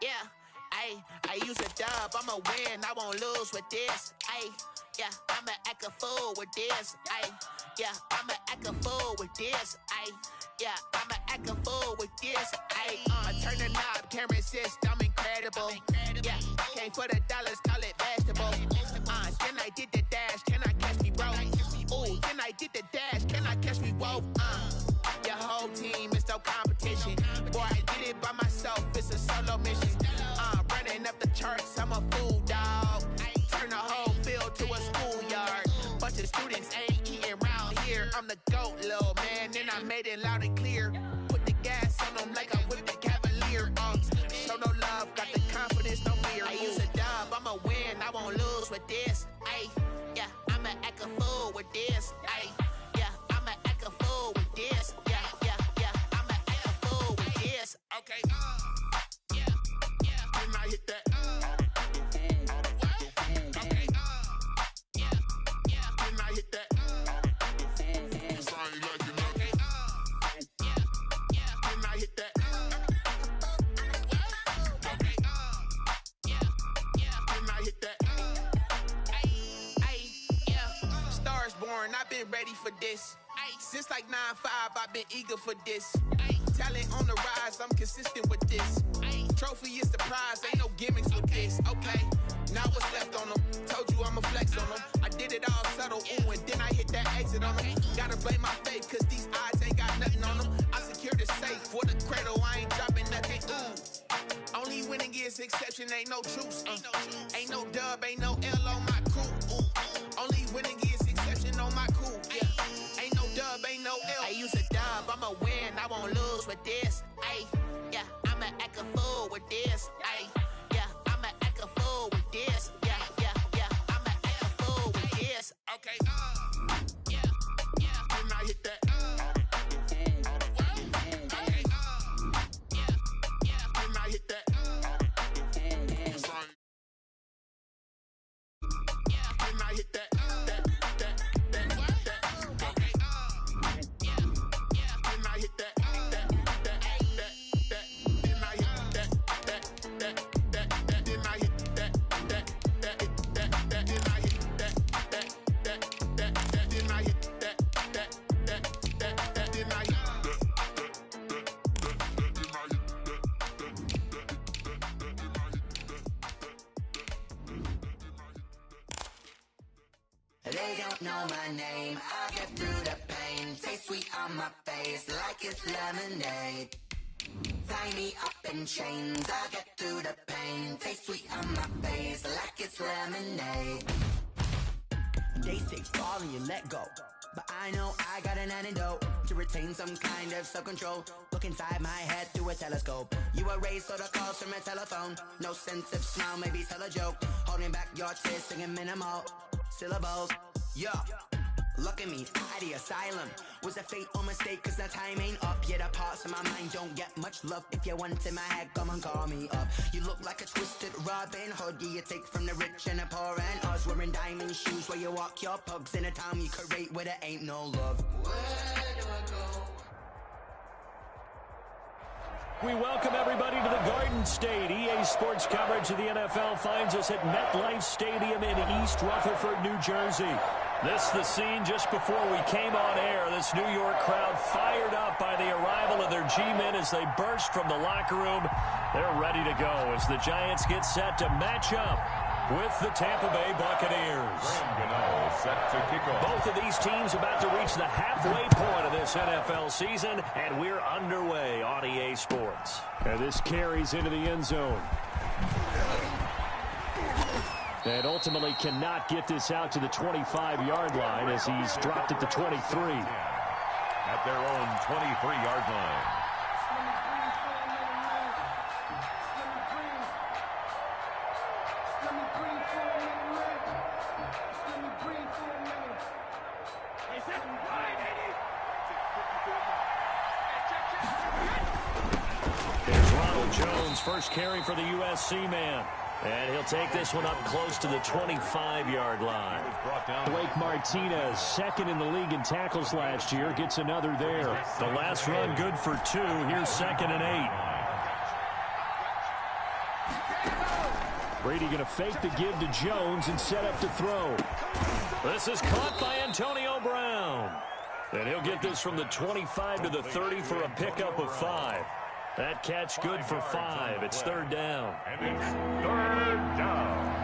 Yeah, I use a dub, I'ma win, I won't lose with this. Yeah, I'ma act a fool with this. Yeah, I'ma act a fool with this. Yeah, I'ma act a fool with this. Turn the knob, camera assist, I'm incredible. Yeah, came for the dollars, call it vegetable. Then I did the dash, can I catch me, bro? Ooh, then I did the dash, can I catch me, whoa? Your whole team is no competition. Boy, I did it by myself, it's a solo mission. Running up the charts, I'm a fool, dog. Turn the whole field to a schoolyard. Bunch of students ain't eating round here. I'm the GOAT, little man, and I made it loud and clear. Put the gas on them like I whipped the Cavalier. Show no love, got the confidence, no fear. I use a dub, I'ma win, I won't lose with this. Yeah, I'ma act a fool with this. Yeah, I'ma act a fool with this. Yeah, I'ma act a fool with this. Okay, yeah, then I hit that. Okay, yeah, then I hit that. Cause I ain't like it, okay, yeah, then I hit that. Okay, yeah, then I hit that. Yeah, stars born, I've been ready for this. Since like 9-5, I've been eager for this. Talent on the rise, I'm consistent with this. Trophy is the prize, ain't no gimmicks with this. Okay, now what's left on them? Told you I'ma flex on them. I did it all subtle, ooh, and then I hit that exit on them. Gotta blame my faith, cause these odds ain't got nothing on them. I secured the safe for the cradle, I ain't dropping nothing, ooh. Only winning is exception, ain't no truce. Ain't no dub, ain't no L on my crew. Only winning is exception on my crew. Yeah, ain't no dub, ain't no L. I use a dub, I'ma win, I won't lose with this. Yeah, I'ma act a fool with this. Yeah, I'ma act a fool with this. Yeah, I'ma act a fool with this. Okay, yeah, then I hit that. Okay, yeah, then I hit that. Yeah, then I hit that. Okay, yeah, then I hit that. They don't know my name, I get through the pain. Taste sweet on my face like it's lemonade. Tie me up in chains, I get through the pain. Taste sweet on my face like it's lemonade. They say fall and you let go, but I know I got an antidote to retain some kind of self-control. Look inside my head through a telescope. You erase all the calls from a telephone. No sense of smile, maybe tell a joke. Holding back your tears, singing minimal syllables. Yeah, look at me, out the asylum. Was a fate or mistake, cause the time ain't up. Yeah, the parts of my mind don't get much love. If you want in my head, come and call me up. You look like a twisted Robin Hood. Yeah, you take from the rich and the poor and us. Wearing diamond shoes where you walk your pugs in a town you create where there ain't no love. Where do I go? We welcome everybody to the Garden State. EA Sports coverage of the NFL finds us at MetLife Stadium in East Rutherford, New Jersey. This the scene just before we came on air. This New York crowd fired up by the arrival of their G-men as they burst from the locker room. They're ready to go as the Giants get set to match up with the Tampa Bay Buccaneers. Set to kick off. Both of these teams about to reach the halfway point of this NFL season, and we're underway on EA Sports. And this carries into the end zone. And ultimately cannot get this out to the 25-yard line as he's dropped at the 23. At their own 23-yard line. There's Ronald Jones, first carry for the USC man. And he'll take this one up close to the 25-yard line. Blake Martinez, second in the league in tackles last year, gets another there. The last run good for 2. Here's 2nd and 8. Brady going to fake the give to Jones and set up to throw. This is caught by Antonio Brown. And he'll get this from the 25 to the 30 for a pickup of 5. That catch good for 5. It's third down. And it's third down.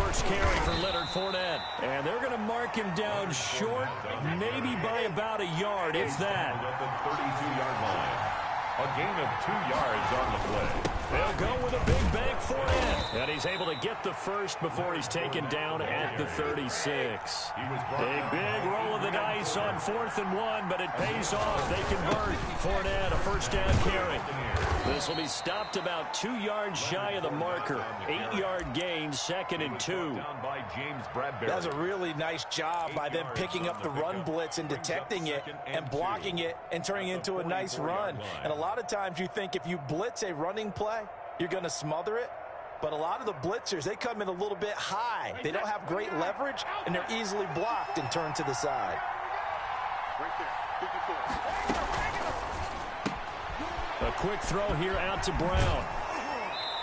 First carry for Leonard Fournette. And they're going to mark him down short, maybe by about a yard, if that. At the 32-yard line. A gain of 2 yards on the play. They'll go with a big bank Fournette. And he's able to get the first before he's taken down at the 36. A big roll of the dice on 4th and 1, but it pays off. They convert. Fournette, a first down carry. This will be stopped about 2 yards shy of the marker. 8-yard gain, 2nd and 2. That's a really nice job by them picking up the run blitz and detecting it and blocking it and turning it into a nice run. And a lot of times you think if you blitz a running play, you're going to smother it. But a lot of the blitzers, they come in a little bit high. They don't have great leverage, and they're easily blocked and turned to the side. A quick throw here out to Brown.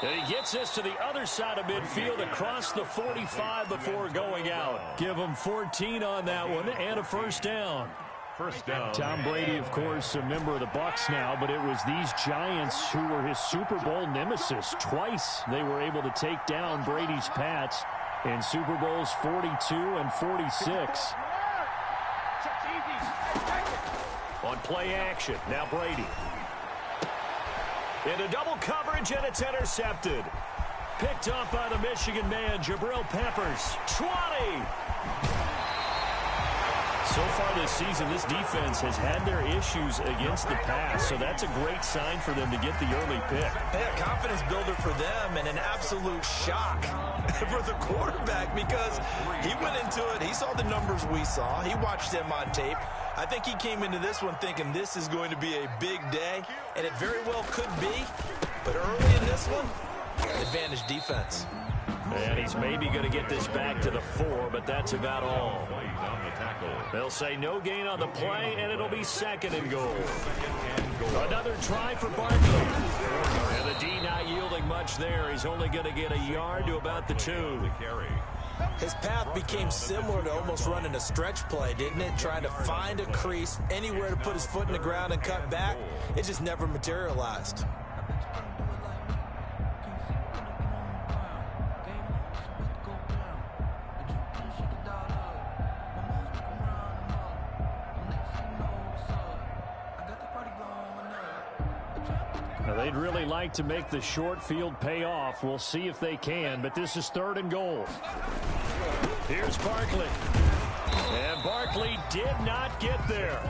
And he gets this to the other side of midfield across the 45 before going out. Give him 14 on that one and a first down. First down. Tom Brady, of course, a member of the Bucs now, but it was these Giants who were his Super Bowl nemesis. Twice they were able to take down Brady's Pats in Super Bowls 42 and 46. On play action, now Brady. Into double coverage, and it's intercepted. Picked up by the Michigan man, Jabril Peppers. 20! So far this season, this defense has had their issues against the pass, so that's a great sign for them to get the early pick. Yeah, confidence builder for them and an absolute shock for the quarterback because he went into it. He saw the numbers we saw. He watched them on tape. I think he came into this one thinking this is going to be a big day, and it very well could be. But early in this one, advantage defense. And he's maybe going to get this back to the 4, but that's about all. They'll say no gain on the play, and it'll be 2nd and goal. Another try for Barkley. And the D not yielding much there. He's only going to get a yard to about the 2. His path became similar to almost running a stretch play, didn't it? Trying to find a crease, anywhere to put his foot in the ground and cut back. It just never materialized. They'd really like to make the short field pay off. We'll see if they can, but this is 3rd and goal. Here's Barkley. And Barkley did not get there.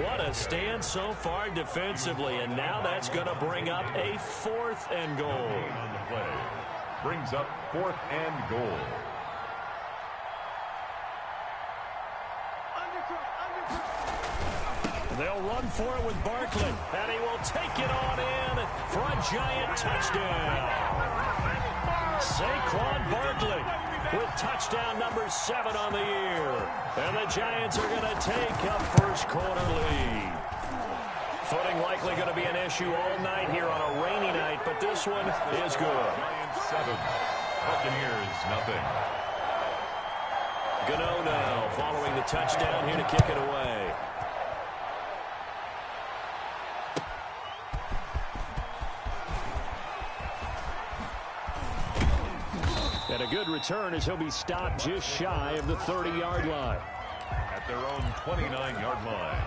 What a stand so far defensively, and now that's going to bring up a 4th and goal. On the play. Brings up 4th and goal. They'll run for it with Barkley, and he will take it on in for a giant touchdown. Saquon Barkley with touchdown number 7 on the year. And the Giants are going to take a first quarter lead. Footing likely going to be an issue all night here on a rainy night, but this one is good. Giants 7, Buccaneers nothing. Gano now following the touchdown here to kick it away. And a good return as he'll be stopped just shy of the 30-yard line. At their own 29-yard line.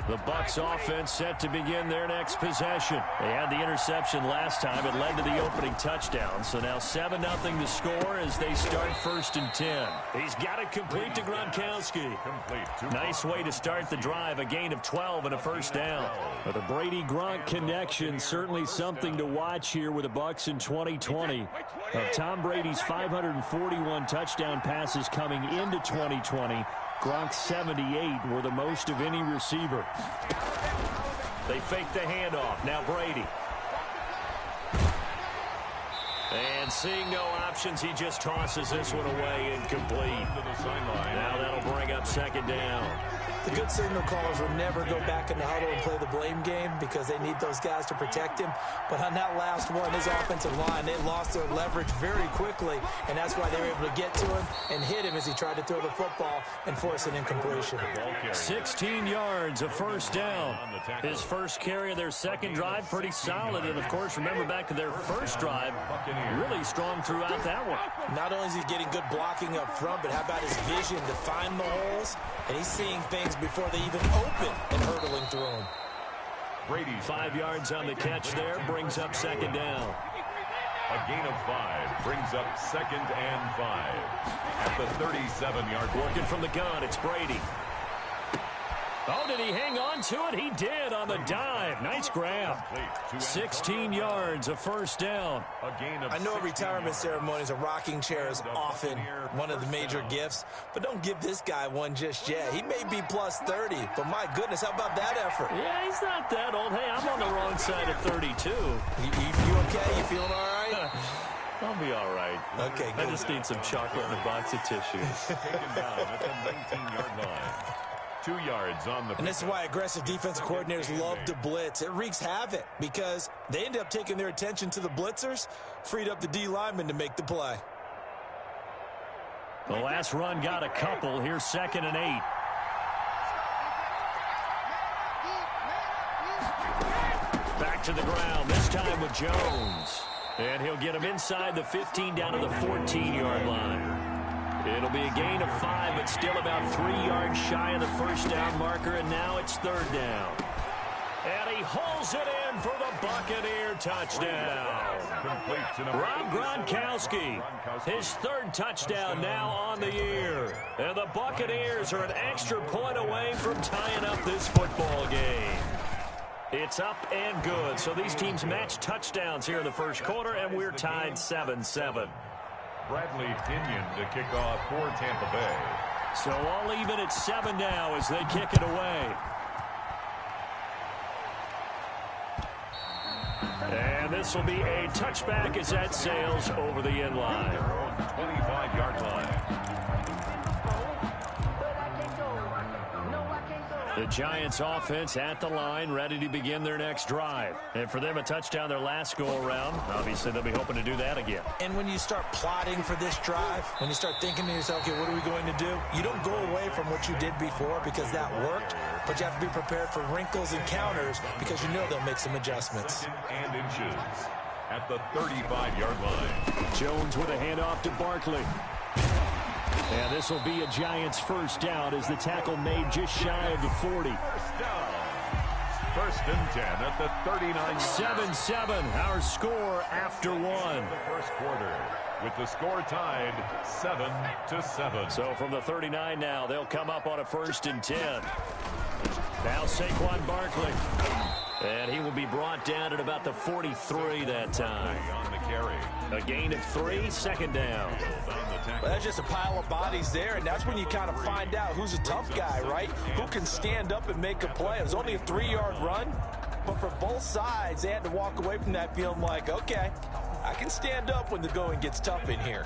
The Bucs offense set to begin their next possession. They had the interception last time. It led to the opening touchdown. So now 7-0 to score as they start 1st and 10. He's got it complete to Gronkowski. Nice way to start the drive. A gain of 12 and a first down. But the Brady-Gronk connection, certainly something to watch here with the Bucs in 2020. Of Tom Brady's 541 touchdown passes coming into 2020, Gronk's 78 were the most of any receiver. They fake the handoff. Now Brady. And seeing no options, he just tosses this one away incomplete. Now that'll bring up second down. The good signal callers will never go back in the huddle and play the blame game because they need those guys to protect him. But on that last one, his offensive line, they lost their leverage very quickly, and that's why they were able to get to him and hit him as he tried to throw the football and force an incompletion. 16 yards, a first down. His first carry of their second drive, pretty solid. And, of course, remember back to their first drive, really strong throughout that one. Not only is he getting good blocking up front, but how about his vision to find the holes? And he's seeing things before they even open and hurtling through them. Brady, 5 yards on the catch there, brings up second down. A gain of 5 brings up 2nd and 5 at the 37-yard line. Working from the gun, it's Brady. Oh, did he hang on to it? He did on the dive. Nice grab. 16 yards, a first down. I know a retirement ceremony is a rocking chair is often one of the major gifts, but don't give this guy one just yet. He may be plus 30, but my goodness, how about that effort? Yeah, he's not that old. Hey, I'm on the wrong side of 32. You okay? You feeling all right? I'll be all right. Okay, good. I just need some chocolate and a box of tissues. Taken down at the 19-yard line. 2 yards on the. And this is why aggressive defensive coordinators love to blitz. It wreaks havoc because they end up taking their attention to the blitzers, freed up the D lineman to make the play. The last run got a couple. Here's 2nd and 8. Back to the ground, this time with Jones. And he'll get him inside the 15 down to the 14-yard line. It'll be a gain of 5, but still about 3 yards shy of the first down marker, and now it's 3rd down. And he holds it in for the Buccaneer touchdown. Rob Gronkowski, his 3rd touchdown now on the year. And the Buccaneers are an extra point away from tying up this football game. It's up and good. So these teams match touchdowns here in the first quarter, and we're tied 7-7. Bradley Pinion to kick off for Tampa Bay. So all even at 7 now as they kick it away. And this will be a touchback as that sails over the end line. 25-yard line. The Giants offense at the line, ready to begin their next drive. And for them, a touchdown their last go-around. Obviously, they'll be hoping to do that again. And when you start plotting for this drive, when you start thinking to yourself, okay, what are we going to do? You don't go away from what you did before because that worked, but you have to be prepared for wrinkles and counters because you know they'll make some adjustments. 2nd and inches at the 35-yard line. Jones with a handoff to Barkley. And this will be a Giants first down as the tackle made just shy of the 40. First down. 1st and 10 at the 39. 7-7, our score after 1. The first quarter with the score tied 7-7. So from the 39 now, they'll come up on a 1st and 10. Now Saquon Barkley. And he will be brought down at about the 43 that time. On the carry. A gain of 3, 2nd down. Well, that's just a pile of bodies there, and that's when you kind of find out who's a tough guy, right? Who can stand up and make a play. It was only a 3-yard run, but for both sides, they had to walk away from that feeling like, okay, I can stand up when the going gets tough in here.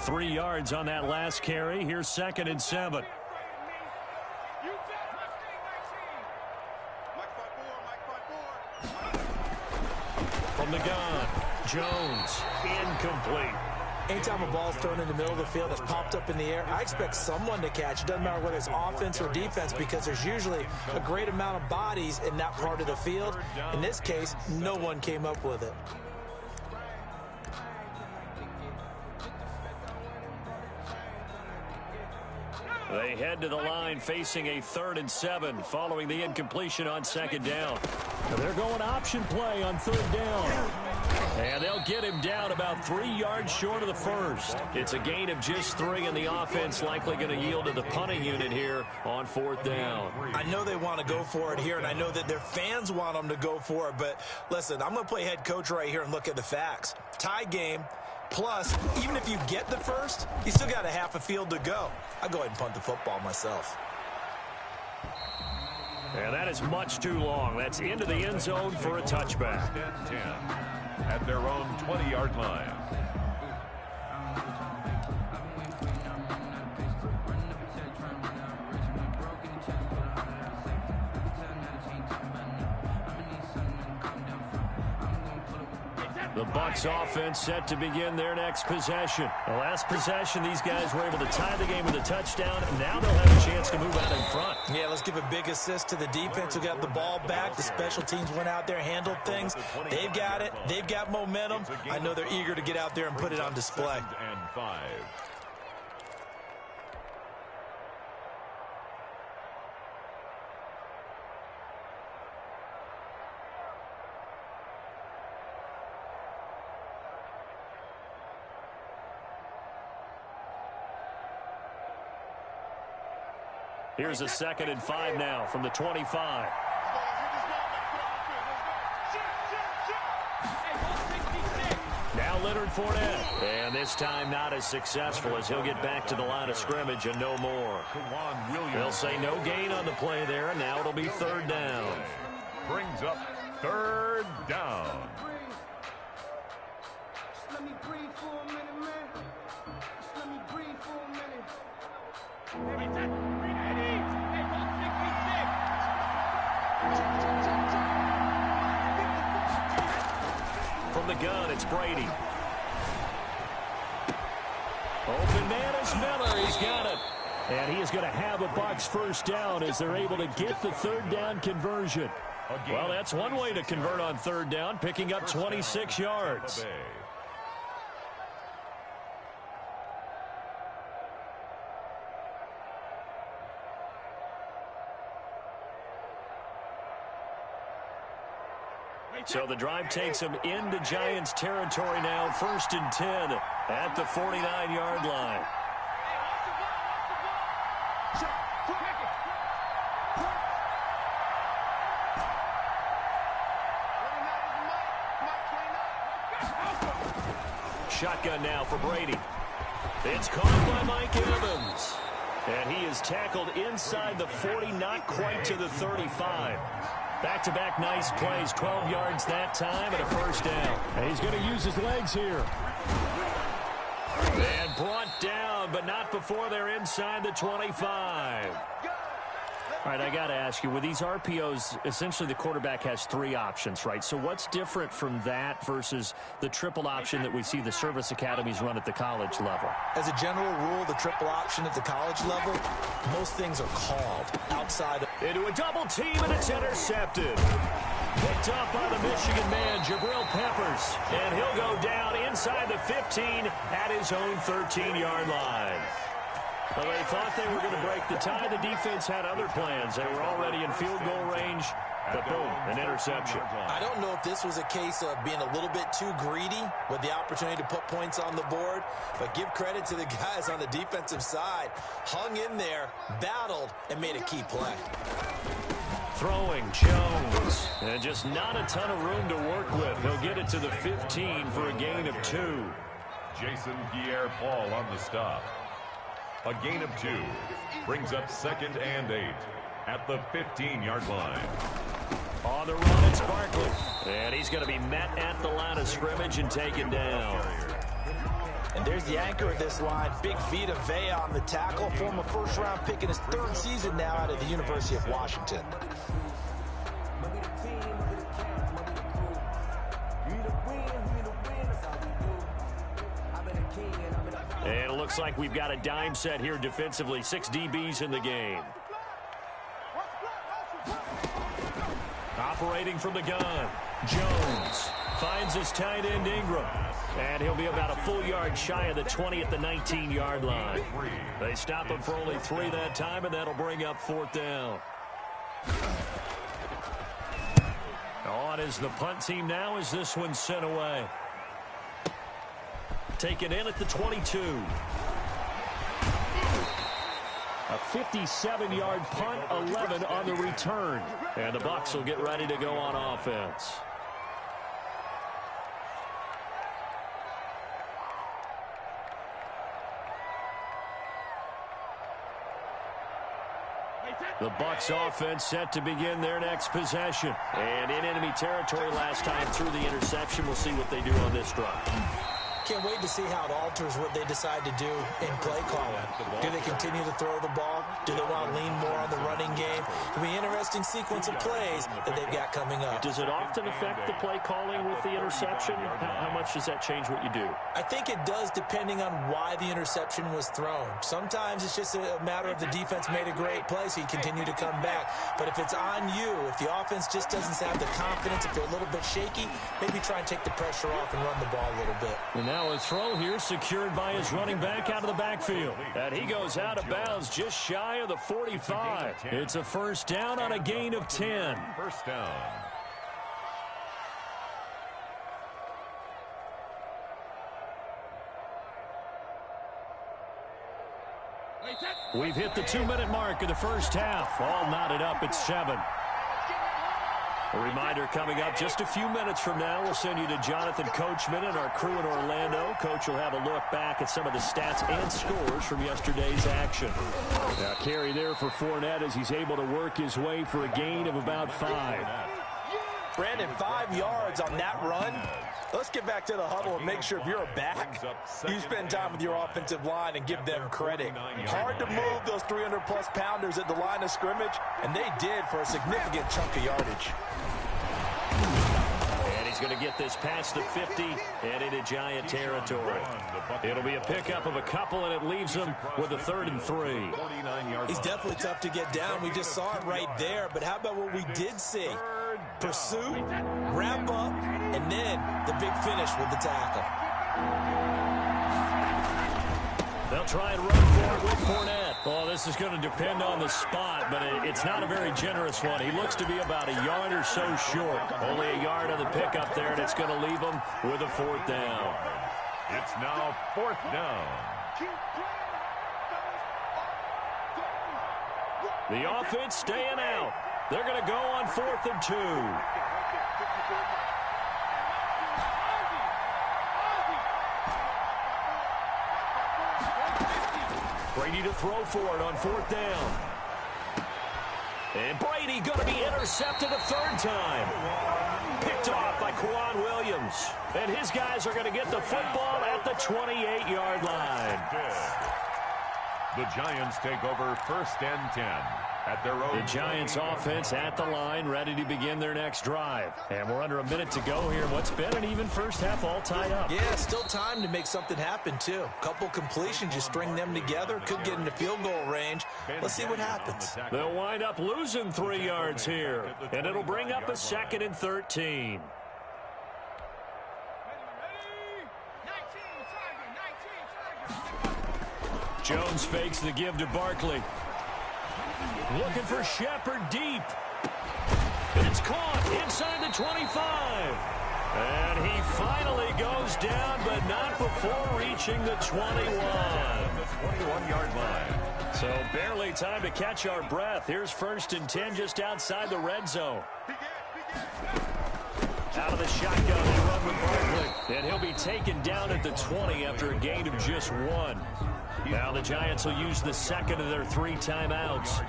3 yards on that last carry. Here's 2nd and 7. From the gun, Jones, incomplete. Anytime a ball's thrown in the middle of the field that's popped up in the air, I expect someone to catch. It doesn't matter whether it's offense or defense because there's usually a great amount of bodies in that part of the field. In this case, no one came up with it. They head to the line facing a 3rd and 7 following the incompletion on 2nd down. They're going option play on 3rd down. And they'll get him down about 3 yards short of the first. It's a gain of just 3, and the offense likely going to yield to the punting unit here on 4th down. I know they want to go for it here, and I know that their fans want them to go for it. But listen, I'm going to play head coach right here and look at the facts. Tie game. Plus, even if you get the first, you still got a half a field to go. I'll go ahead and punt the football myself. And that is much too long. That's into the end zone for a touchback. 10 at their own 20-yard line. The Bucs offense set to begin their next possession. The last possession, these guys were able to tie the game with a touchdown, and now they'll have a chance to move out in front. Yeah, let's give a big assist to the defense who got the ball back. The special teams went out there, handled things. They've got it. They've got momentum. I know they're eager to get out there and put it on display. And 5. Here's a 2nd and 5 now from the 25. Now Leonard Fournette. And this time not as successful as he'll get back to the line of scrimmage and no more. They'll say no gain on the play there, and now it'll be 3rd down. Brings up 3rd down. Let me breathe for a minute, man. Just let me breathe for a minute. From the gun, it's Brady. Open man is Miller. He's got it. And he is going to have a Bucs 1st down as they're able to get the 3rd down conversion. Well, that's one way to convert on 3rd down, picking up 26 yards. So the drive takes them into Giants territory now, 1st and 10 at the 49-yard line. Shotgun now for Brady. It's caught by Mike Evans. And he is tackled inside the 40, not quite to the 35. Back-to-back nice plays, 12 yards that time and a 1st down. And he's going to use his legs here. And brought down, but not before they're inside the 25. All right, I got to ask you, with these RPOs, essentially the quarterback has 3 options, right? So what's different from that versus the triple option that we see the service academies run at the college level? As a general rule, the triple option at the college level, most things are called outside. Into a double team, and it's intercepted. Picked up by the Michigan man, Jabril Peppers. And he'll go down inside the 15 at his own 13-yard line. Well, they thought they were going to break the tie. The defense had other plans. They were already in field goal range, but boom, an interception. I don't know if this was a case of being a little bit too greedy with the opportunity to put points on the board, but give credit to the guys on the defensive side. Hung in there, battled, and made a key play. Throwing Jones, and just not a ton of room to work with. He'll get it to the 15 for a gain of 2. Jason Pierre-Paul on the stop. A gain of 2 brings up 2nd and 8 at the 15-yard line. On the run, it's Barkley. And he's going to be met at the line of scrimmage and taken down. And there's the anchor of this line, Big Vita Vea on the tackle, former 1st-round pick in his 3rd season now out of the University of Washington. And it looks like we've got a dime set here defensively. 6 DBs in the game. Operating from the gun. Jones finds his tight end Ingram. And he'll be about a full yard shy of the 20 at the 19-yard line. They stop him for only 3 that time, and that'll bring up 4th down. On is the punt team now as this one's sent away. Taken in at the 22. A 57-yard punt, 11 on the return. And the Bucs will get ready to go on offense. The Bucs offense set to begin their next possession. And in enemy territory last time through the interception. We'll see what they do on this drive. can't wait to see how it alters what they decide to do in play calling. Do they continue to throw the ball? Do they want to lean more on the running game? It'll be an interesting sequence of plays that they've got coming up. Does it often affect the play calling with the interception? How much does that change what you do? I think it does, depending on why the interception was thrown. Sometimes it's just a matter of the defense made a great play, so you continue to come back. But if it's on you, if the offense just doesn't have the confidence, if they're a little bit shaky, maybe try and take the pressure off and run the ball a little bit. And now a throw here secured by his running back out of the backfield. And he goes out of bounds just shy of the 45. It's a first down on a gain of 10. First down. We've hit the 2-minute mark of the first half. All knotted up at 7. A reminder coming up just a few minutes from now. We'll send you to Jonathan Coachman and our crew in Orlando. Coach will have a look back at some of the stats and scores from yesterday's action. Now carry there for Fournette as he's able to work his way for a gain of about 5. Brandon, 5 yards on that run. Let's get back to the huddle and make sure if you're a back, you spend time with your offensive line and give them credit. Hard to move those 300-plus pounders at the line of scrimmage, and they did for a significant chunk of yardage. And he's going to get this past the 50 and into Giant territory. It'll be a pickup of a couple, and it leaves him with a 3rd and 3. He's definitely tough to get down. We just saw it right there, but how about what we did see? Pursuit, wrap up, and then the big finish with the tackle. They'll try and run for it with Fournette. Well, this is going to depend on the spot, but it's not a very generous one. He looks to be about a yard or so short. Only a yard on the pickup there, and it's going to leave him with a 4th down. It's now 4th down. The offense staying out. They're going to go on 4th and 2. Brady to throw for it on 4th down. And Brady going to be intercepted a 3rd time. Picked off by Quan Williams. And his guys are going to get the football at the 28-yard line. The Giants take over 1st and 10. At their own. The Giants offense at the line, ready to begin their next drive. And we're under a minute to go here. What's been an even first half all tied up. Yeah, still time to make something happen, too. Couple completions, you string them together. Could get into field goal range. Let's see what happens. They'll wind up losing 3 yards here. And it'll bring up a 2nd and 13. Jones fakes the give to Barkley. Looking for Shepard deep. It's caught inside the 25. And he finally goes down, but not before reaching the 21. The 21-yard line. So barely time to catch our breath. Here's 1st and 10 just outside the red zone. Out of the shotgun, they run with Barkley. And he'll be taken down at the 20 after a gain of just 1. Now the Giants will use the 2nd of their 3 timeouts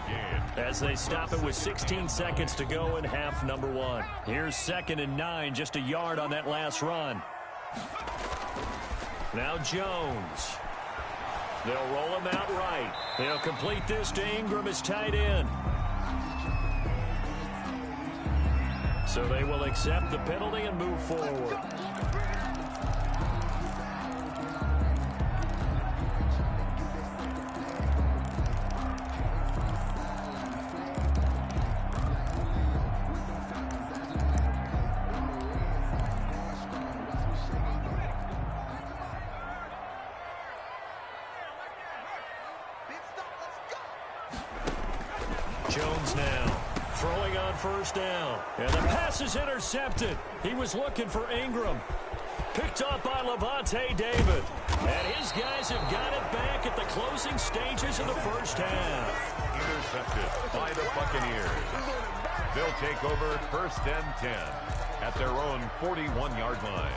as they stop it with 16 seconds to go in half number 1. Here's 2nd and 9, just a yard on that last run. Now Jones. They'll roll him out right. They'll complete this to Ingram as tight end. So they will accept the penalty and move forward. Jones now throwing on 1st down. And the pass is intercepted. He was looking for Ingram. Picked up by Levante David. And his guys have got it back at the closing stages of the first half. Intercepted by the Buccaneers. They'll take over 1st and 10 at their own 41-yard line.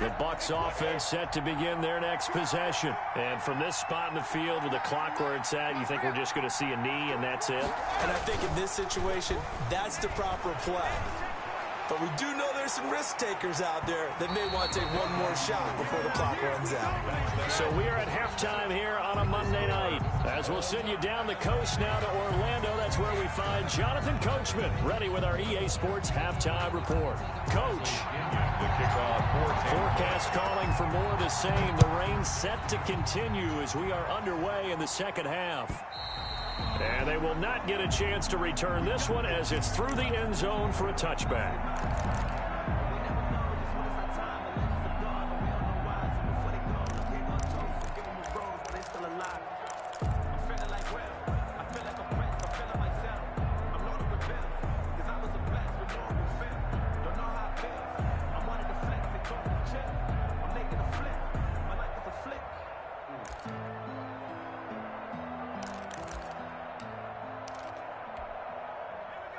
The Bucs offense set to begin their next possession. And from this spot in the field with the clock where it's at, you think we're just going to see a knee and that's it? And I think in this situation, that's the proper play. But we do know there's some risk takers out there that may want to take one more shot before the clock runs out. So we are at halftime here on a Monday night. As we'll send you down the coast now to Orlando, that's where we find Jonathan Coachman, ready with our EA Sports halftime report. Coach. Forecast calling for more of the same. The rain set to continue as we are underway in the second half. And they will not get a chance to return this one as it's through the end zone for a touchback.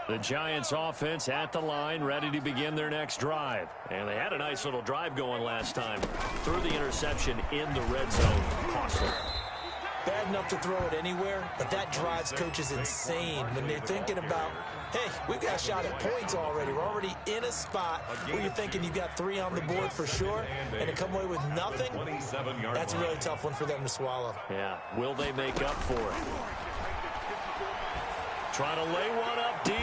The Giants offense at the line, ready to begin their next drive. And they had a nice little drive going last time. Threw the interception in the red zone. Costly. Bad enough to throw it anywhere, but that drives coaches insane when they're thinking about, hey, we've got a shot at points already. We're already in a spot where you're thinking you've got 3 on the board for sure, and to come away with nothing, that's a really tough one for them to swallow. Yeah, will they make up for it? Trying to lay one up deep.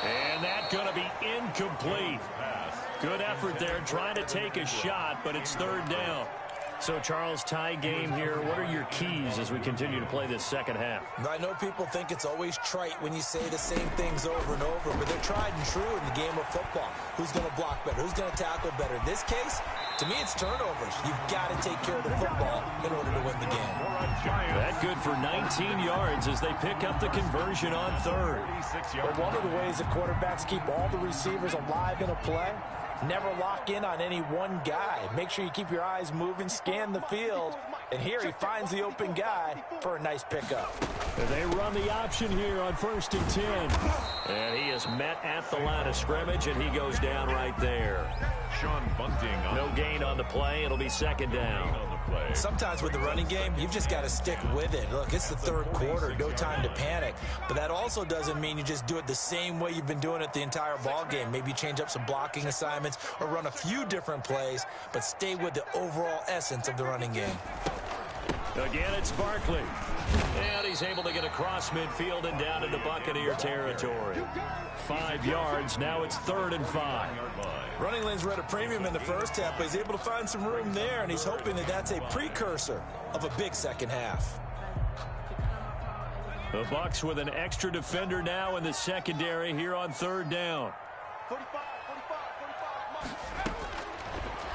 And that's going to be incomplete. Good effort there, trying to take a shot, but it's third down. So, Charles, tie game here. What are your keys as we continue to play this second half? I know people think it's always trite when you say the same things over and over, but they're tried and true in the game of football. Who's going to block better? Who's going to tackle better? In this case, to me, it's turnovers. You've got to take care of the football in order to win the game. That good for 19 yards as they pick up the conversion on third. But one of the ways that quarterbacks keep all the receivers alive in a play, never lock in on any one guy. Make sure you keep your eyes moving, scan the field. And here he finds the open guy for a nice pickup. And they run the option here on 1st and 10. And he is met at the line of scrimmage, and he goes down right there. Sean Bunting. No gain on the play. It'll be second down. Sometimes with the running game, you've just got to stick with it. Look, it's the third quarter, no time to panic. But that also doesn't mean you just do it the same way you've been doing it the entire ball game. Maybe change up some blocking assignments or run a few different plays, but stay with the overall essence of the running game. Again, it's Barkley. And he's able to get across midfield and down into Buccaneer territory. 5 yards. Now it's 3rd and 5. Running lanes were at a premium in the first half, but he's able to find some room there, and he's hoping that that's a precursor of a big second half. The Bucs with an extra defender now in the secondary here on 3rd down.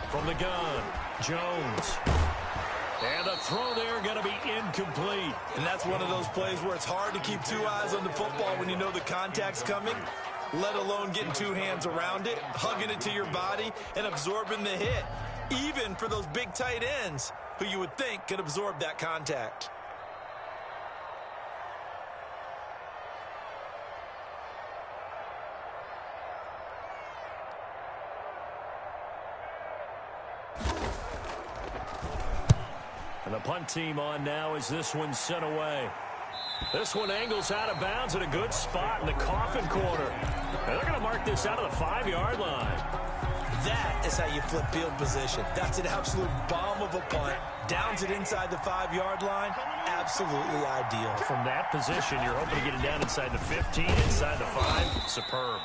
From the gun, Jones. And the throw there going to be incomplete. And that's one of those plays where it's hard to keep 2 eyes on the football when you know the contact's coming, let alone getting 2 hands around it, hugging it to your body, and absorbing the hit, even for those big tight ends who you would think could absorb that contact. And the punt team on now as this one's sent away. This one angles out of bounds at a good spot in the coffin corner. And they're going to mark this out of the 5-yard line. That is how you flip field position. That's an absolute bomb of a punt. Downs it inside the 5-yard line. Absolutely ideal. From that position, you're hoping to get it down inside the 15, inside the 5. Superb.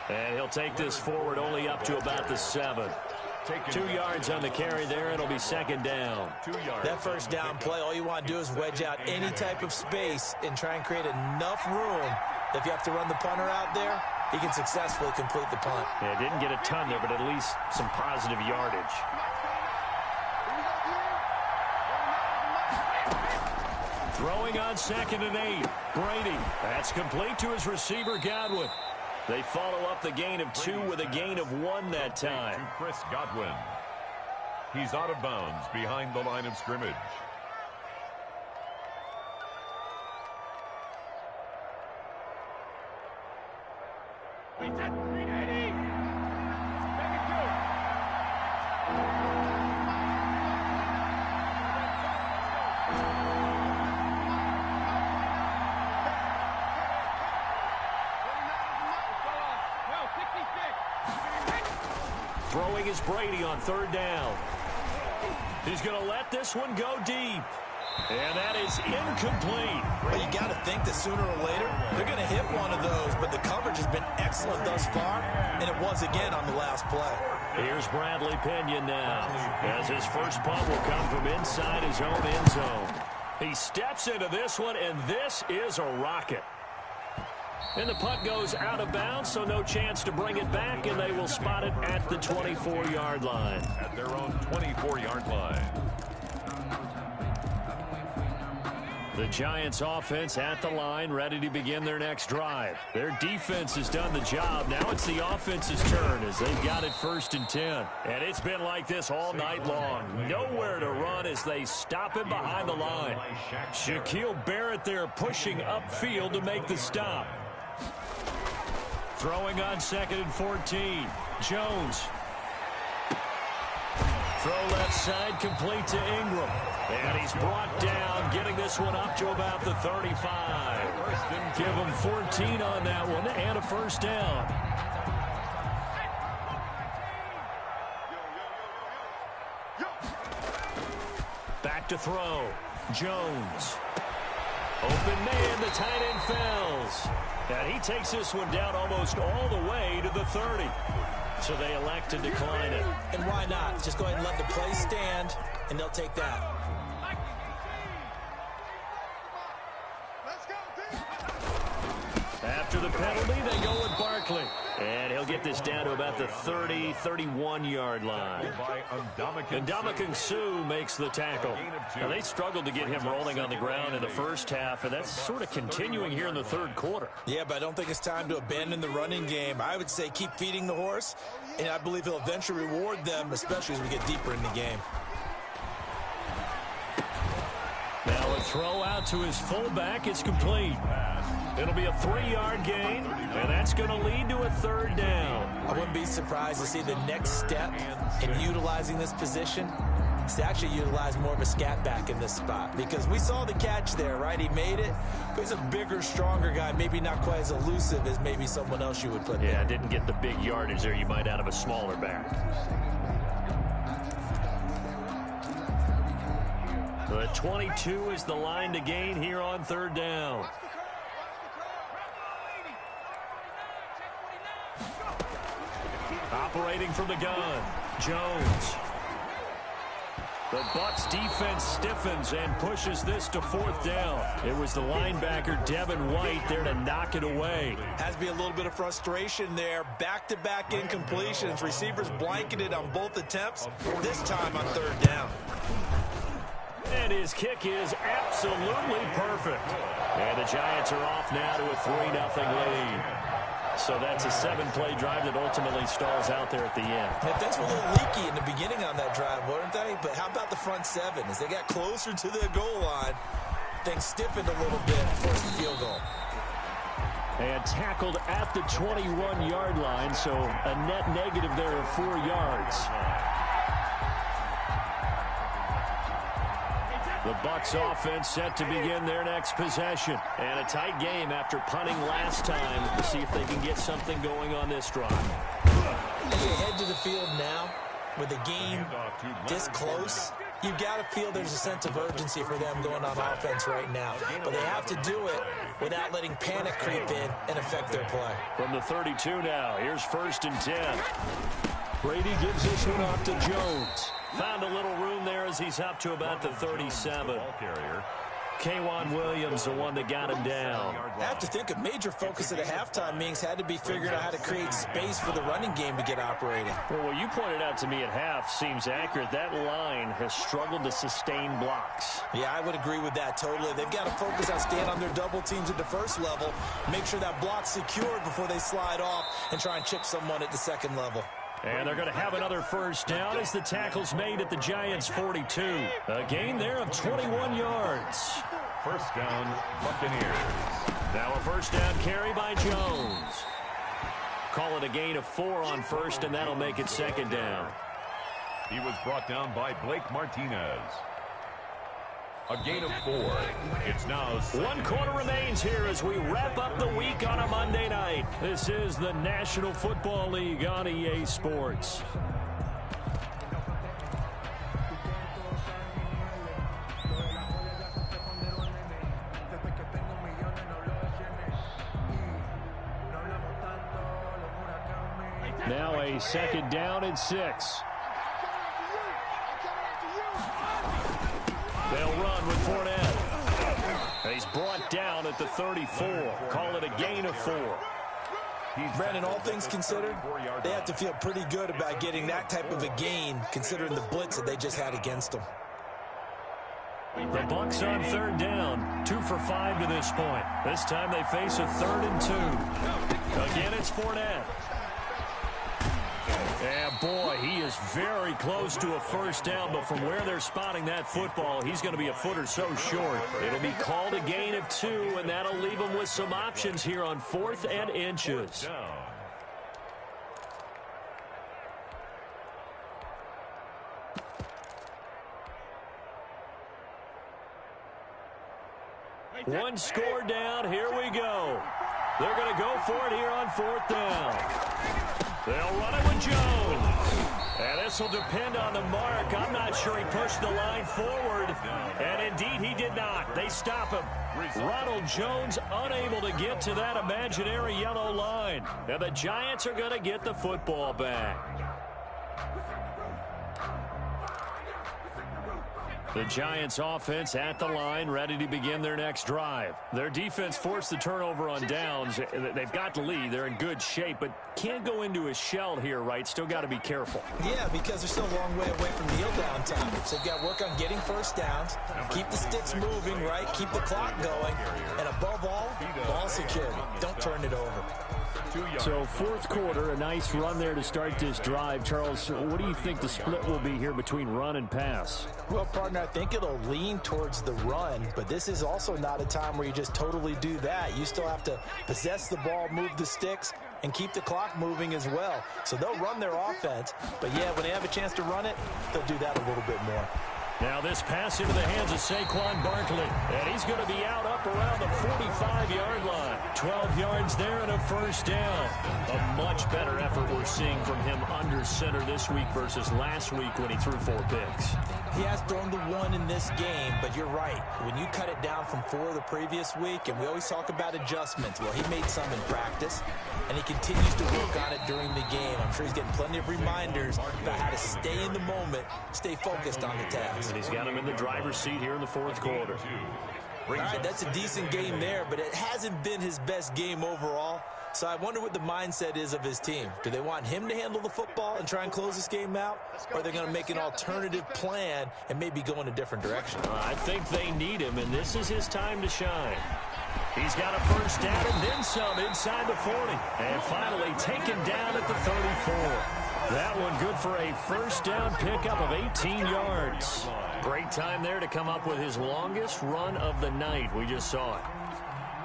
And he'll take this forward only up to about the 7. 2 yards on the carry there. It'll be second down. That first down play, all you want to do is wedge out any type of space and try and create enough room. If you have to run the punter out there, he can successfully complete the punt. Yeah, didn't get a ton there, but at least some positive yardage. Throwing on 2nd and 8. Brady. That's complete to his receiver, Godwin. They follow up the gain of 2 with a gain of 1 that time. To Chris Godwin. He's out of bounds behind the line of scrimmage. Throwing is Brady on third down. He's going to let this one go deep. And that is incomplete. Well, you got to think that sooner or later they're going to hit one of those, but the coverage has been excellent thus far, and it was again on the last play. Here's Bradley Pinion now, as his first punt will come from inside his own end zone. He steps into this one, and this is a rocket. And the punt goes out of bounds, so no chance to bring it back, and they will spot it at the 24-yard line. At their own 24-yard line. The Giants offense at the line, ready to begin their next drive. Their defense has done the job. Now it's the offense's turn as they've got it 1st and 10. And it's been like this all night long. Nowhere to run as they stop him behind the line. Shaquille Barrett there pushing upfield to make the stop. Throwing on 2nd and 14. Jones. Throw left side, complete to Ingram. And he's brought down, getting this one up to about the 35. Give him 14 on that one and a first down. Back to throw. Jones. Open man, the tight end fells. And he takes this one down almost all the way to the 30. So they elect to decline it. And why not? Just go ahead and let the play stand, and they'll take that. After the penalty, they go with Barkley. And he'll get this down to about the 30, 31-yard line. And Ndamukong Suh makes the tackle. Now, they struggled to get him rolling on the ground in the first half, and that's sort of continuing here in the third quarter. Yeah, but I don't think it's time to abandon the running game. I would say keep feeding the horse, and I believe he'll eventually reward them, especially as we get deeper in the game. Now a throw out to his fullback. It's complete. It'll be a 3-yard gain, and that's going to lead to a third down. I wouldn't be surprised to see the next step in utilizing this position is to actually utilize more of a scat back in this spot, because we saw the catch there, right? He made it, but he's a bigger, stronger guy, maybe not quite as elusive as maybe someone else you would put there. Yeah, didn't get the big yardage there you might out of a smaller back. The 22 is the line to gain here on third down. Operating from the gun, Jones. The Bucs defense stiffens and pushes this to 4th down. It was the linebacker Devin White there to knock it away. Has to be a little bit of frustration there. Back-to-back incompletions. Receivers blanketed on both attempts, this time on 3rd down. And his kick is absolutely perfect. And the Giants are off now to a 3-0 lead. So that's a 7-play drive that ultimately stalls out there at the end. Yeah, things were a little leaky in the beginning on that drive, weren't they? But how about the front 7? As they got closer to the goal line, things stiffened a little bit, forced the field goal. And tackled at the 21-yard line, so a net negative there of 4 yards. The Bucs offense set to begin their next possession. And a tight game after punting last time to see if they can get something going on this drive. As they head to the field now, with the game this close, you've got to feel there's a sense of urgency for them going on offense right now. But they have to do it without letting panic creep in and affect their play. From the 32 now, here's 1st and 10. Brady gives this one off to Jones. Found a little room there as he's up to about the 37. K'Wan Williams, the one that got him down. I have to think a major focus at a halftime meetings had to be figuring out how to create space for the running game to get operating. Well, what you pointed out to me at half seems accurate. That line has struggled to sustain blocks. Yeah, I would agree with that totally. They've got to focus on staying on their double teams at the first level, make sure that block's secured before they slide off and try and chip someone at the second level. And they're going to have another first down as the tackle's made at the Giants' 42. A gain there of 21 yards. First down, Buccaneers. Now a first down carry by Jones. Call it a gain of 4 on first, and that'll make it 2nd down. He was brought down by Blake Martinez. A gain of 4. It's now 1 quarter remains here as we wrap up the week on a Monday night. This is the National Football League on EA Sports. Now a 2nd down and 6. They'll run with Fournette. He's brought down at the 34. Call it a gain of 4. Brandon, all things considered, they have to feel pretty good about getting that type of a gain, considering the blitz that they just had against them. The Bucs on 3rd down. 2 for 5 to this point. This time they face a 3rd and 2. Again, it's Fournette. And boy, he is very close to a 1st down, but from where they're spotting that football, he's going to be a foot or so short. It'll be called a gain of 2, and that'll leave him with some options here on 4th and inches. One score down. Here we go. They're going to go for it here on 4th down. They'll run it with Jones. And this will depend on the mark. I'm not sure he pushed the line forward. And indeed, he did not. They stop him. Ronald Jones unable to get to that imaginary yellow line. And the Giants are going to get the football back. The Giants offense at the line, ready to begin their next drive. Their defense forced the turnover on downs. They've got the lead. They're in good shape, but can't go into a shell here, right? Still got to be careful. Yeah, because they're still a long way away from kneel down time. So they've got to work on getting 1st downs, keep the sticks moving, right? Keep the clock going, and above all, ball security. Don't turn it over. So 4th quarter, a nice run there to start this drive. Charles, what do you think the split will be here between run and pass? Well, partner, I think it'll lean towards the run, but this is also not a time where you just totally do that. You still have to possess the ball, move the sticks, and keep the clock moving as well. So they'll run their offense, but yeah, when they have a chance to run it, they'll do that a little bit more. Now this pass into the hands of Saquon Barkley, and he's going to be out up around the 45-yard line. 12 yards there and a 1st down. A much better effort we're seeing from him under center this week versus last week when he threw 4 picks. He has thrown the 1 in this game, but you're right. When you cut it down from 4 the previous week, and we always talk about adjustments, well, he made some in practice, and he continues to work on it during the game. I'm sure he's getting plenty of reminders about how to stay in the moment, stay focused on the task. And he's got him in the driver's seat here in the 4th quarter. All right, that's a decent game there, but it hasn't been his best game overall. So I wonder what the mindset is of his team. Do they want him to handle the football and try and close this game out? Or are they going to make an alternative plan and maybe go in a different direction? I think they need him, and this is his time to shine. He's got a 1st down and then some inside the 40. And finally taken down at the 34. That one good for a 1st down pickup of 18 yards. Great time there to come up with his longest run of the night. We just saw it.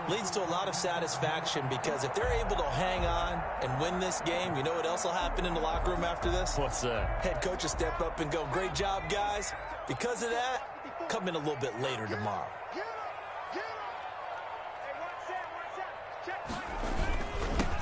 Leads to a lot of satisfaction because if they're able to hang on and win this game, you know what else will happen in the locker room after this? What's that? Head coach will step up and go, great job, guys. Because of that, come in a little bit later tomorrow.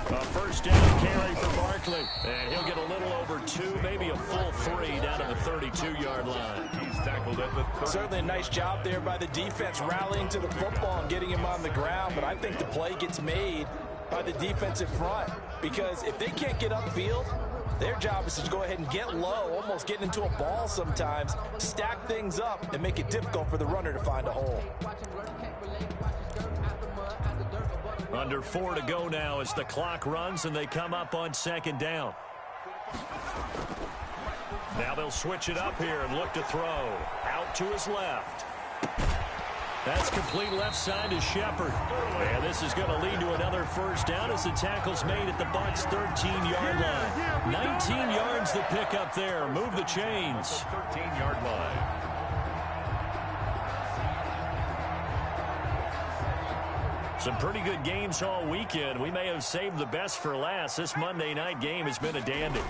A 1st down carry for Barkley. And he'll get a little over 2, maybe a full 3 down to the 32-yard line. He's tackled at the 30. Certainly a nice job there by the defense rallying to the football and getting him on the ground. But I think the play gets made by the defensive front. Because if they can't get upfield, their job is to go ahead and get low, almost get into a ball sometimes, stack things up, and make it difficult for the runner to find a hole. Under 4 to go now as the clock runs and they come up on 2nd down. Now they'll switch it up here and look to throw. Out to his left. That's complete left side to Shepard. And this is going to lead to another 1st down as the tackle's made at the Bucs' 13-yard line. 19 yards the pickup there. Move the chains. 13-yard line. Some pretty good games all weekend. We may have saved the best for last. This Monday night game has been a dandy.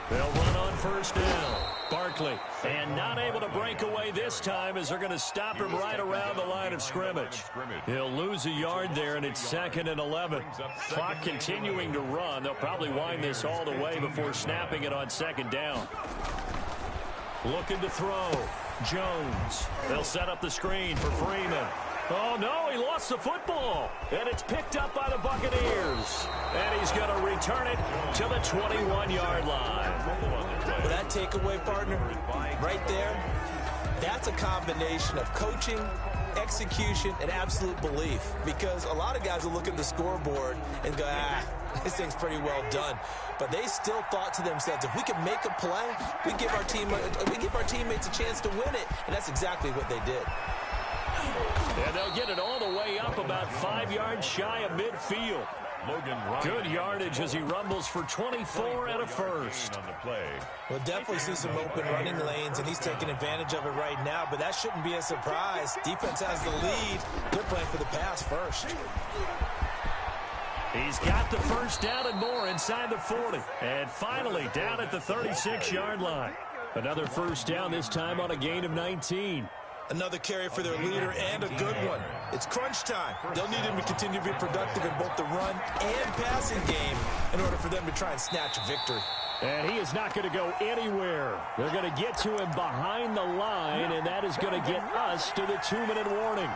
They'll run on 1st down. Barkley, and not able to break away this time as they're going to stop him right around the line of scrimmage. He'll lose a yard there, and it's 2nd and 11. Clock continuing to run. They'll probably wind this all the way before snapping it on 2nd down. Looking to throw. Jones. They'll set up the screen for Freeman. Oh, no, he lost the football. And it's picked up by the Buccaneers. And he's going to return it to the 21-yard line. Well, that takeaway, partner, right there, that's a combination of coaching, execution, and absolute belief. Because a lot of guys will look at the scoreboard and go, this thing's pretty well done. But they still thought to themselves, if we can make a play, we give our teammates a chance to win it. And that's exactly what they did. And they'll get it all the way up about 5 yards shy of midfield. Good yardage as he rumbles for 24 and a first. We'll definitely see some open running lanes, and he's taking advantage of it right now, but that shouldn't be a surprise. Defense has the lead. They're playing for the pass first. He's got the first down and more inside the 40. And finally down at the 36-yard line. Another first down, this time on a gain of 19. Another carry for their leader, and a good one. It's crunch time. They'll need him to continue to be productive in both the run and passing game in order for them to try and snatch a victory. And he is not going to go anywhere. They're going to get to him behind the line, and that is going to get us to the 2-minute warning.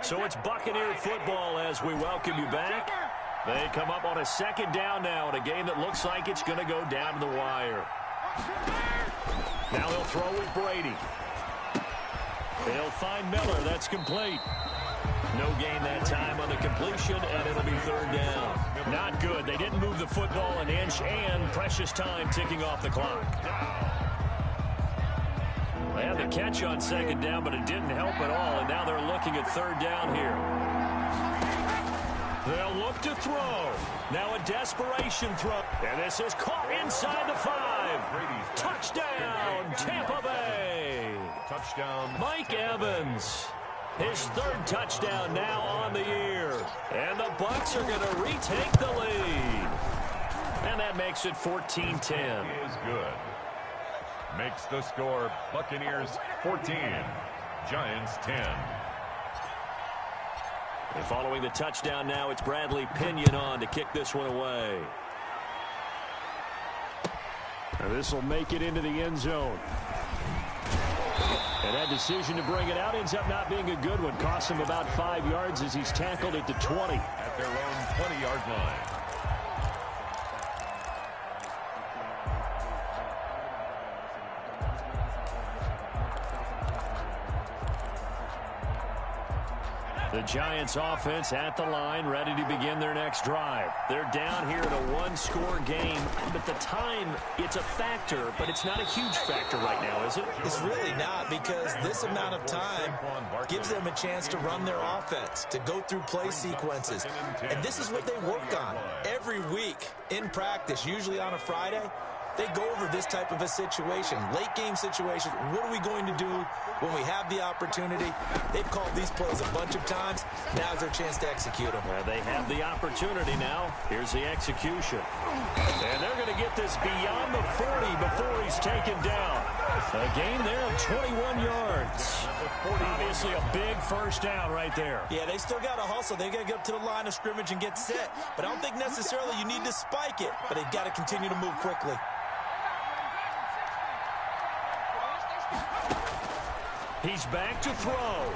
So it's Buccaneer football as we welcome you back. They come up on a 2nd down now in a game that looks like it's going to go down to the wire. Now he'll throw with Brady. He'll find Miller. That's complete. No gain that time on the completion, and it'll be 3rd down. Not good. They didn't move the football an inch, and precious time ticking off the clock. They had the catch on 2nd down, but it didn't help at all, and now they're looking at 3rd down here. They'll look to throw. Now a desperation throw. And this is caught inside the 5. Touchdown, Tampa Bay. Touchdown, Mike Evans. His 3rd touchdown now on the year. And the Bucs are going to retake the lead. And that makes it 14-10. Is good. Makes the score Buccaneers 14, Giants 10. And following the touchdown now, it's Bradley Pinion on to kick this one away. And this will make it into the end zone. And that decision to bring it out ends up not being a good one. Cost him about 5 yards as he's tackled at the 20. At their own 20-yard line. The Giants offense at the line, ready to begin their next drive. They're down here in a 1-score game, but the time, it's a factor, but it's not a huge factor right now, is it? It's really not, because this amount of time gives them a chance to run their offense, to go through play sequences. And this is what they work on every week in practice, usually on a Friday. They go over this type of a situation, late game situation. What are we going to do when we have the opportunity? They've called these plays a bunch of times. Now's their chance to execute them. Well, they have the opportunity now. Here's the execution. And they're going to get this beyond the 40 before he's taken down. A gain there of 21 yards. Obviously a big first down right there. Yeah, they still got to hustle. They got to get up to the line of scrimmage and get set. But I don't think necessarily you need to spike it. But they've got to continue to move quickly. He's back to throw.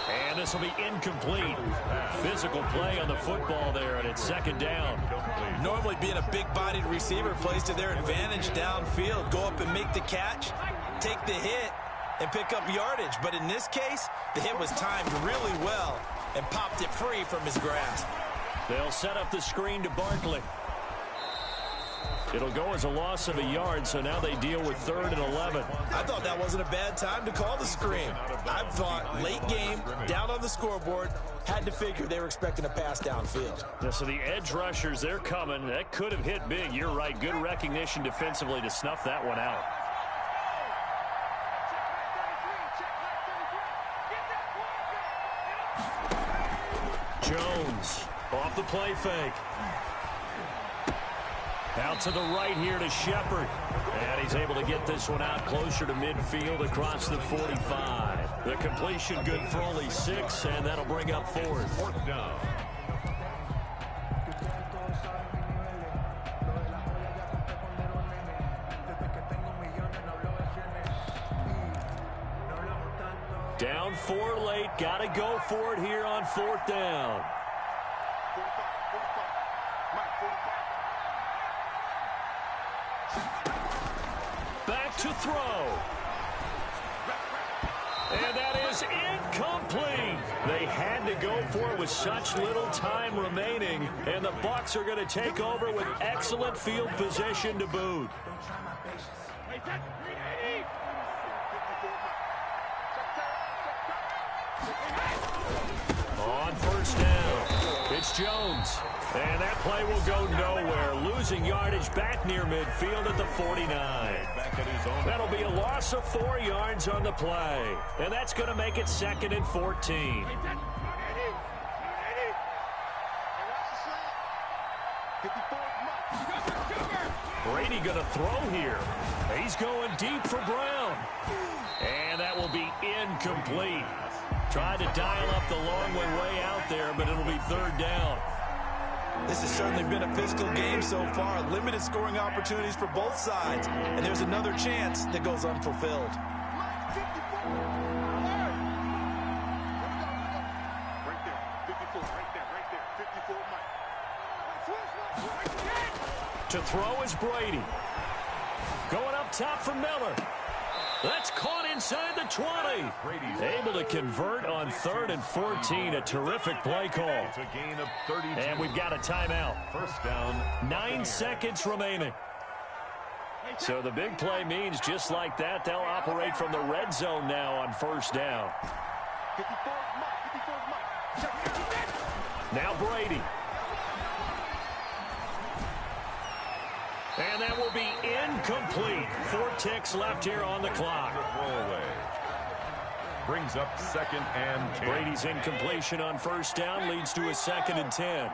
And this will be incomplete. Physical play on the football there, and it's 2nd down. Normally being a big-bodied receiver plays to their advantage downfield. Go up and make the catch, take the hit, and pick up yardage. But in this case, the hit was timed really well and popped it free from his grasp. They'll set up the screen to Barkley. It'll go as a loss of a yard, so now they deal with 3rd and 11. I thought that wasn't a bad time to call the screen. I thought late game, down on the scoreboard, had to figure they were expecting a pass downfield. Yeah, so the edge rushers, they're coming. That could have hit big. You're right. Good recognition defensively to snuff that one out. Jones off the play fake. Out to the right here to Shepard. And he's able to get this one out closer to midfield across the 45. The completion good for only 6, and that'll bring up 4th. 4th down. Down 4 late. Got to go for it here on 4th down. Back to throw. And that is incomplete. They had to go for it with such little time remaining. And the Bucs are going to take over with excellent field position to boot. On 1st down, it's Jones. And that play will go nowhere. Losing yardage back near midfield at the 49. That'll be a loss of 4 yards on the play. And that's going to make it 2nd and 14. Brady going to throw here. He's going deep for Brown. And that will be incomplete. Tried to dial up the long way out there, but it'll be 3rd down. This has certainly been a physical game so far. Limited scoring opportunities for both sides. And there's another chance that goes unfulfilled. To throw is Brady. Going up top for Miller. That's caught inside the 20. Able to convert on 3rd and 14. A terrific play call. It's a gain of 32. And we've got a timeout. 1st down. 9 seconds remaining. So the big play means just like that, they'll operate from the red zone now on 1st down. Now Brady. And that will be incomplete. 4 ticks left here on the clock. Brings up 2nd and 10. Brady's incompletion on 1st down leads to a 2nd and 10.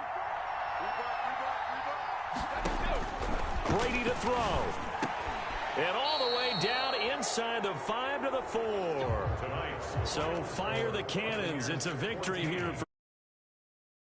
Brady to throw. And all the way down inside the 5 to the 4. So fire the cannons. It's a victory here for